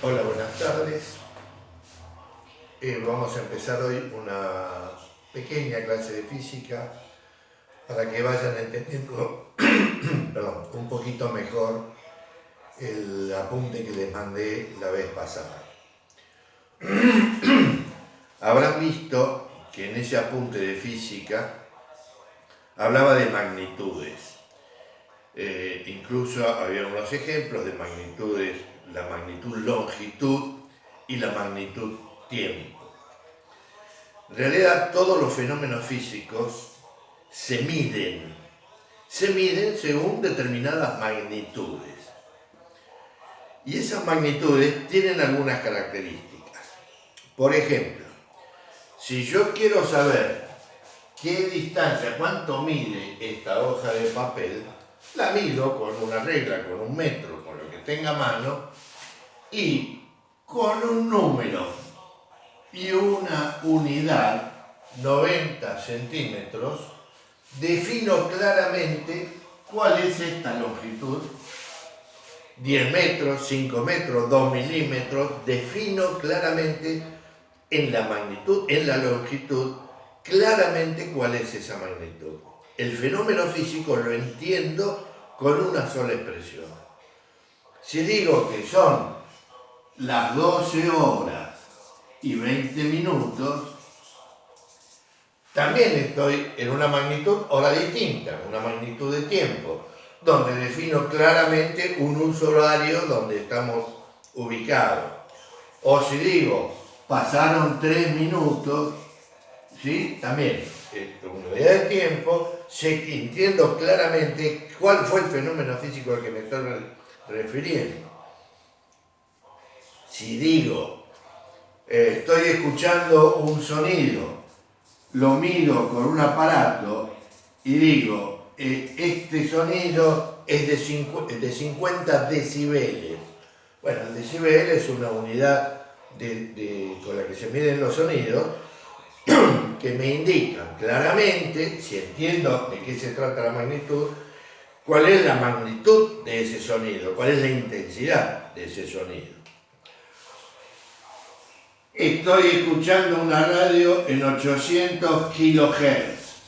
Hola, buenas tardes. Vamos a empezar hoy una pequeña clase de física para que vayan entendiendo un poquito mejor el apunte que les mandé la vez pasada. Habrán visto que en ese apunte de física hablaba de magnitudes. Incluso había unos ejemplos de magnitudes, la magnitud longitud y la magnitud tiempo. En realidad todos los fenómenos físicos se miden según determinadas magnitudes. Y esas magnitudes tienen algunas características. Por ejemplo, si yo quiero saber qué distancia, cuánto mide esta hoja de papel, la mido con una regla, con un metro, con lo que tenga a mano, y con un número y una unidad, 90 centímetros, defino claramente cuál es esta longitud, 10 metros, 5 metros, 2 milímetros, defino claramente en la magnitud, en la longitud, claramente cuál es esa magnitud. El fenómeno físico lo entiendo con una sola expresión. Si digo que son las 12 horas y 20 minutos, también estoy en una magnitud hora distinta, una magnitud de tiempo, donde defino claramente un uso horario donde estamos ubicados. O si digo, pasaron 3 minutos, ¿sí? También, una unidad de tiempo, entiendo claramente cuál fue el fenómeno físico al que me estoy refiriendo. Si digo, estoy escuchando un sonido, lo mido con un aparato y digo, este sonido es de 50 decibeles. Bueno, el decibel es una unidad con la que se miden los sonidos que me indican claramente, si entiendo de qué se trata la magnitud, cuál es la magnitud de ese sonido, cuál es la intensidad de ese sonido. Estoy escuchando una radio en 800 kHz.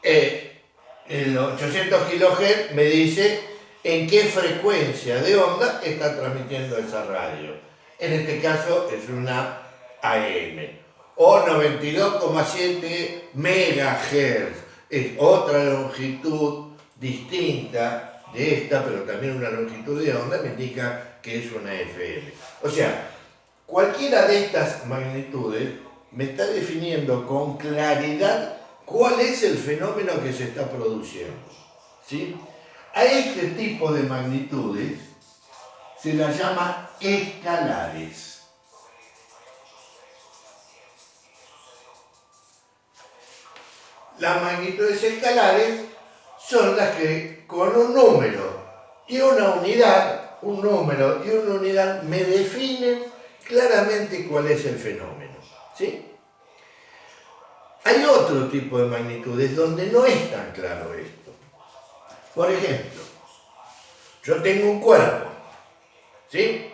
El 800 kHz me dice en qué frecuencia de onda está transmitiendo esa radio. En este caso es una AM. O 92,7 MHz. Es otra longitud distinta de esta, pero también una longitud de onda me indica que es una FM. O sea, cualquiera de estas magnitudes me está definiendo con claridad cuál es el fenómeno que se está produciendo, ¿sí? A este tipo de magnitudes se las llama escalares. Las magnitudes escalares son las que con un número y una unidad, me definen claramente cuál es el fenómeno, ¿sí? Hay otro tipo de magnitudes donde no es tan claro esto. Por ejemplo, yo tengo un cuerpo, ¿sí?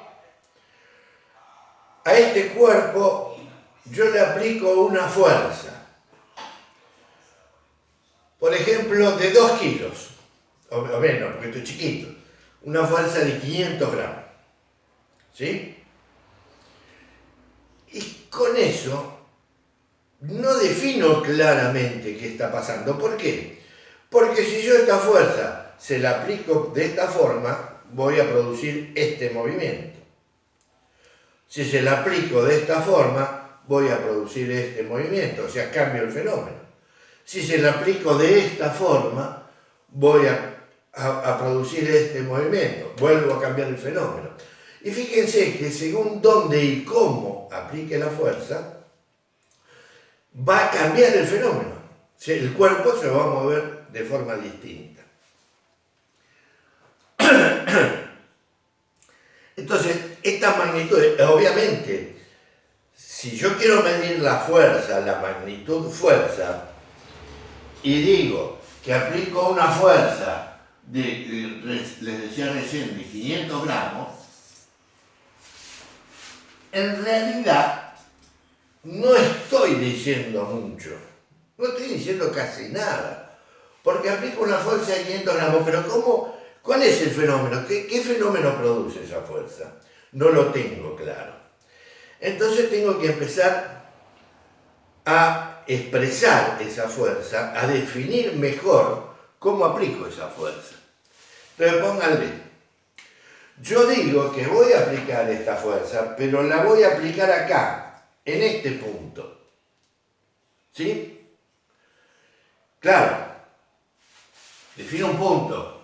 A este cuerpo yo le aplico una fuerza, por ejemplo, de 2 kilos, o menos, porque estoy chiquito, una fuerza de 500 gramos, ¿sí? Y con eso no defino claramente qué está pasando. ¿Por qué? Porque si yo esta fuerza se la aplico de esta forma, voy a producir este movimiento. Si se la aplico de esta forma, voy a producir este movimiento, o sea, cambio el fenómeno. Si se la aplico de esta forma, voy a producir este movimiento, vuelvo a cambiar el fenómeno. Y fíjense que según dónde y cómo aplique la fuerza, va a cambiar el fenómeno. El cuerpo se va a mover de forma distinta. Entonces, estas magnitudes, obviamente, si yo quiero medir la fuerza, la magnitud fuerza, y digo que aplico una fuerza les decía recién, de 500 gramos, en realidad no estoy diciendo mucho, no estoy diciendo casi nada, porque aplico una fuerza de 500 gramos, pero ¿cómo? ¿Cuál es el fenómeno? ¿Qué fenómeno produce esa fuerza? No lo tengo claro. Entonces tengo que empezar a expresar esa fuerza, a definir mejor cómo aplico esa fuerza. Entonces pónganle, yo digo que voy a aplicar esta fuerza, pero la voy a aplicar acá, en este punto. ¿Sí? Claro, defino un punto,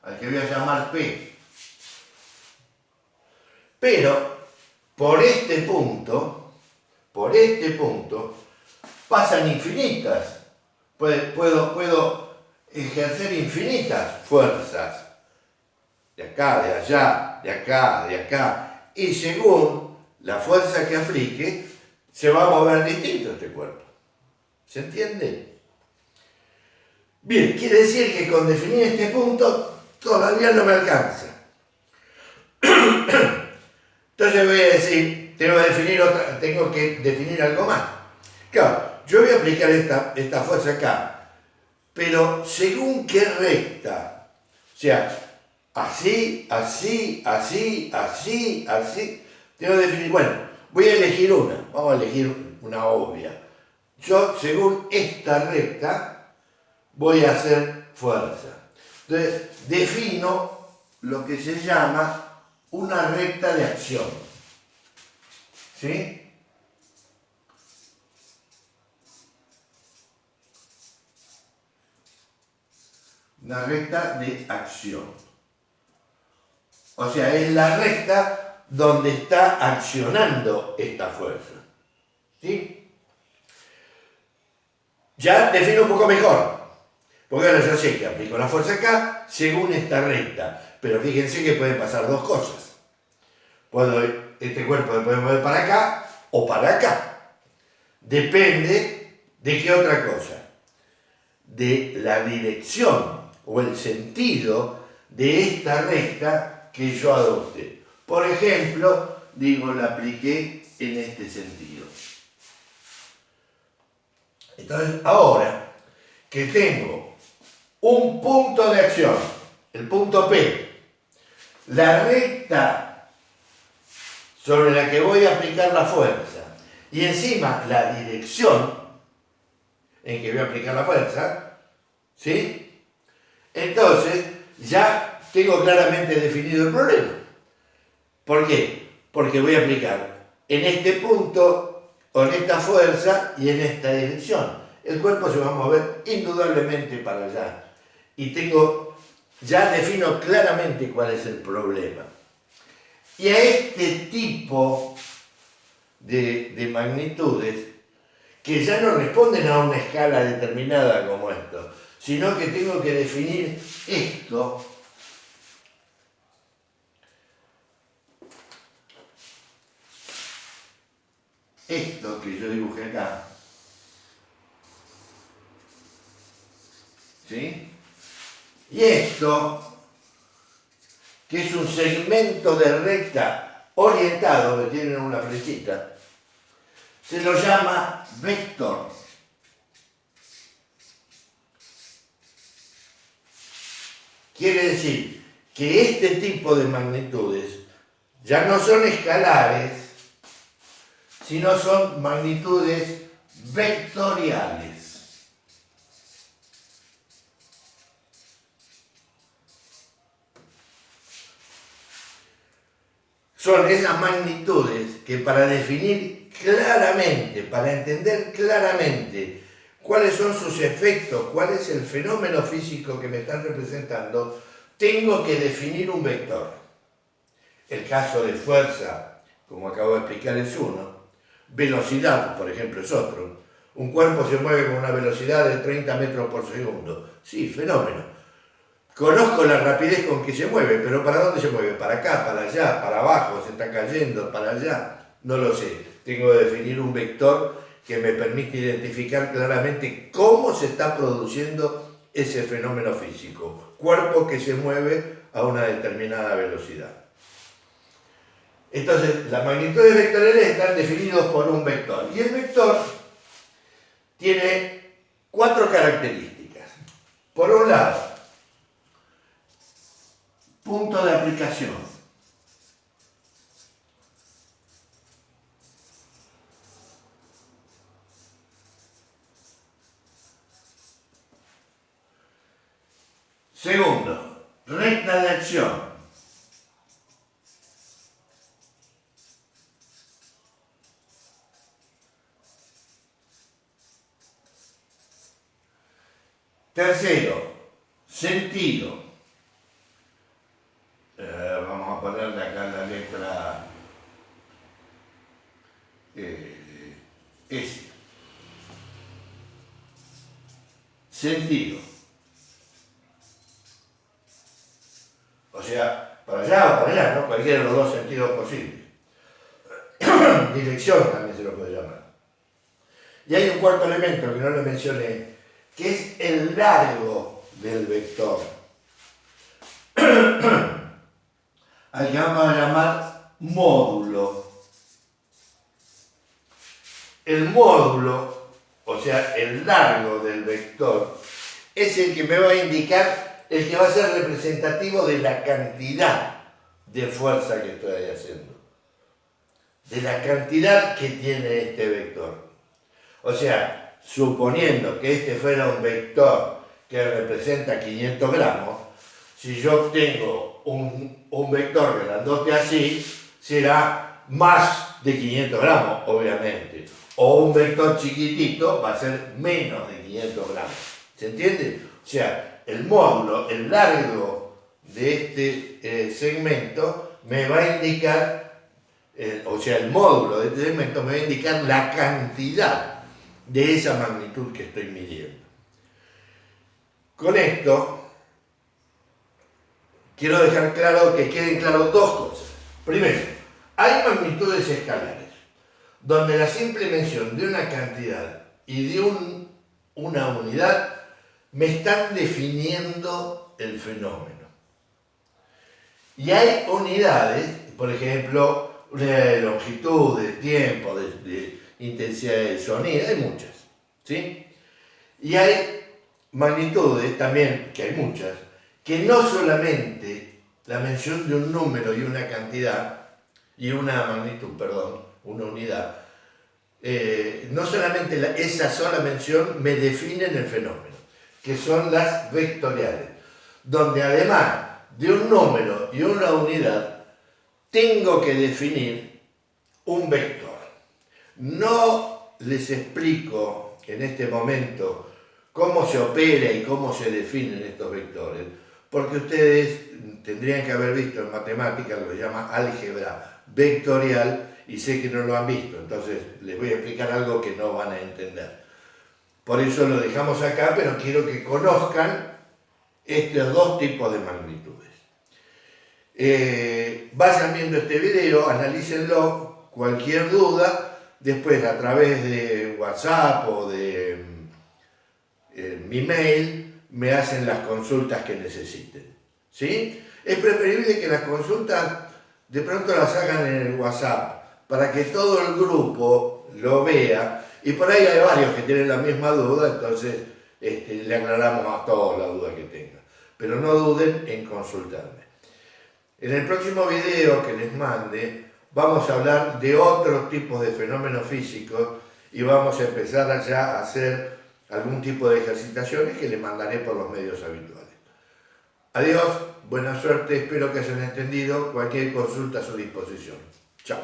al que voy a llamar P. Pero por este punto, pasan infinitas. Puedo ejercer infinitas fuerzas. De acá, de allá, de acá, de acá. Y según la fuerza que aplique, se va a mover distinto este cuerpo. ¿Se entiende? Bien, quiere decir que con definir este punto todavía no me alcanza. Entonces voy a decir, tengo que definir algo más. Claro, yo voy a aplicar esta fuerza acá, pero según qué recta. O sea, así, así, así, así, así. Tengo que definir, bueno, voy a elegir una. Vamos a elegir una obvia. Yo, según esta recta, voy a hacer fuerza. Entonces, defino lo que se llama una recta de acción. ¿Sí? Una recta de acción. O sea, es la recta donde está accionando esta fuerza. ¿Sí? Ya defino un poco mejor. Porque ahora yo sé que aplico la fuerza acá según esta recta. Pero fíjense que pueden pasar dos cosas. Este cuerpo se puede mover para acá o para acá. Depende de qué otra cosa. De la dirección o el sentido de esta recta que yo adopte. Por ejemplo, digo, la apliqué en este sentido. Entonces, ahora que tengo un punto de acción, el punto P, la recta sobre la que voy a aplicar la fuerza y encima la dirección en que voy a aplicar la fuerza, ¿sí? Entonces ya tengo claramente definido el problema. ¿Por qué? Porque voy a aplicar en este punto, con esta fuerza y en esta dirección. El cuerpo se va a mover indudablemente para allá. Y ya defino claramente cuál es el problema. Y a este tipo de magnitudes, que ya no responden a una escala determinada como esto, sino que tengo que definir esto que yo dibujé acá, ¿sí? Y esto, que es un segmento de recta orientado, que tiene una flechita, se lo llama vector. Quiere decir que este tipo de magnitudes ya no son escalares, sino son magnitudes vectoriales. Son esas magnitudes que para definir claramente, para entender claramente cuáles son sus efectos, cuál es el fenómeno físico que me están representando, tengo que definir un vector. El caso de fuerza, como acabo de explicar, es uno. Velocidad, por ejemplo, es otro. Un cuerpo se mueve con una velocidad de 30 metros por segundo. Sí, fenómeno. Conozco la rapidez con que se mueve, pero ¿para dónde se mueve? ¿Para acá, para allá, para abajo, se está cayendo, para allá? No lo sé. Tengo que definir un vector que me permite identificar claramente cómo se está produciendo ese fenómeno físico, cuerpo que se mueve a una determinada velocidad. Entonces, las magnitudes vectoriales están definidos por un vector. Y el vector tiene 4 características. Por un lado, punto de aplicación. Segundo, recta de acción. Tercero, sentido. Vamos a ponerle acá la letra S. Sentido. O sea, para allá o para allá, ¿no? Cualquiera de los dos sentidos posibles. Dirección también se lo puede llamar. Y hay un cuarto elemento que no lo mencioné, que es el largo del vector, al que vamos a llamar módulo. El módulo, o sea, el largo del vector, es el que me va a indicar, el que va a ser representativo de la cantidad de fuerza que estoy haciendo, de la cantidad que tiene este vector. O sea, suponiendo que este fuera un vector que representa 500 gramos, si yo tengo un vector grandote así, será más de 500 gramos, obviamente. O un vector chiquitito va a ser menos de 500 gramos. ¿Se entiende? O sea, el módulo, el largo de este segmento me va a indicar, el módulo de este segmento me va a indicar la cantidad de esa magnitud que estoy midiendo. Con esto, quiero dejar claro que queden claras dos cosas. Primero, hay magnitudes escalares, donde la simple mención de una cantidad y de una unidad me están definiendo el fenómeno. Y hay unidades, por ejemplo, unidades de longitud, de tiempo, de intensidad del sonido, hay muchas, ¿sí? Y hay magnitudes también, que hay muchas, que no solamente la mención de un número y una cantidad, y una magnitud, perdón, una unidad, no solamente esa sola mención me definen el fenómeno, que son las vectoriales, donde además de un número y una unidad, tengo que definir un vector. No les explico en este momento cómo se opera y cómo se definen estos vectores, porque ustedes tendrían que haber visto en matemáticas lo que se llama álgebra vectorial y sé que no lo han visto, entonces les voy a explicar algo que no van a entender. Por eso lo dejamos acá, pero quiero que conozcan estos dos tipos de magnitudes. Vayan viendo este video, analícenlo, cualquier duda, después a través de WhatsApp o de mi mail me hacen las consultas que necesiten, ¿sí? Es preferible que las consultas de pronto las hagan en el WhatsApp para que todo el grupo lo vea y por ahí hay varios que tienen la misma duda, entonces le aclaramos a todos la duda que tengan, pero no duden en consultarme. En el próximo video que les mande vamos a hablar de otros tipos de fenómenos físicos y vamos a empezar ya a hacer algún tipo de ejercitaciones que les mandaré por los medios habituales. Adiós, buena suerte, espero que hayan entendido, cualquier consulta a su disposición. Chao.